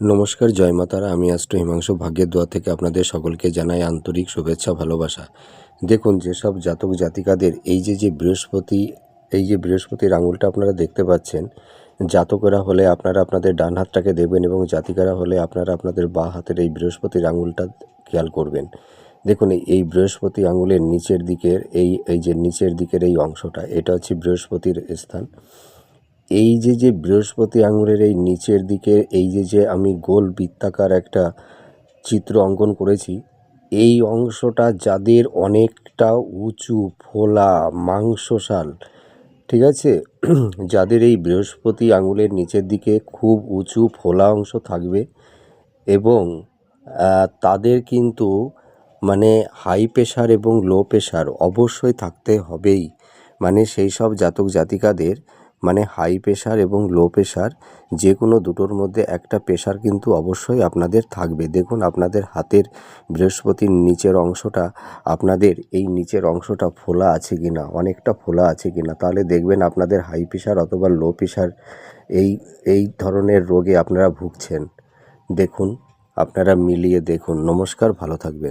নমস্কার, জয় মা তারা। আমি অ্যাস্ট্রো হিমাংশু ভাগ্যের দোয়া থেকে আপনাদের সকলকে জানাই আন্তরিক শুভেচ্ছা, ভালোবাসা। দেখুন, যেসব জাতক জাতিকাদের এই যে বৃহস্পতির আঙুলটা আপনারা দেখতে পাচ্ছেন, জাতকেরা হলে আপনারা আপনাদের ডান হাতটাকে দেখবেন এবং জাতিকারা হলে আপনারা আপনাদের বাঁ হাতের এই বৃহস্পতির আঙুলটা খেয়াল করবেন। দেখুন, এই বৃহস্পতি আঙুলের নিচের দিকের নিচের দিকের এই অংশটা, এটা হচ্ছে বৃহস্পতির স্থান। এই যে বৃহস্পতি আঙুলের এই নিচের দিকে যে আমি গোল বৃত্তাকার একটা চিত্র অঙ্কন করেছি, এই অংশটা যাদের অনেকটা উঁচু, ফোলা, মাংসশাল, ঠিক আছে, যাদের এই বৃহস্পতি আঙুলের নিচের দিকে খুব উঁচু ফোলা অংশ থাকবে এবং তাদের কিন্তু মানে হাই প্রেশার এবং লো প্রেশার অবশ্যই থাকতে হবেই। মানে সেই সব জাতক জাতিকাদের মানে হাই প্রেশার এবং লো প্রেশার যে কোনো দুটোর মধ্যে একটা প্রেশার কিন্তু অবশ্যই আপনাদের থাকবে। দেখুন, আপনাদের হাতের বৃহস্পতির নিচের অংশটা, আপনাদের এই নিচের অংশটা ফোলা আছে কি না, অনেকটা ফোলা আছে কি না, তাহলে দেখবেন আপনাদের হাই প্রেশার অথবা লো প্রেশার এই ধরনের রোগে আপনারা ভুগছেন। দেখুন, আপনারা মিলিয়ে দেখুন। নমস্কার, ভালো থাকবেন।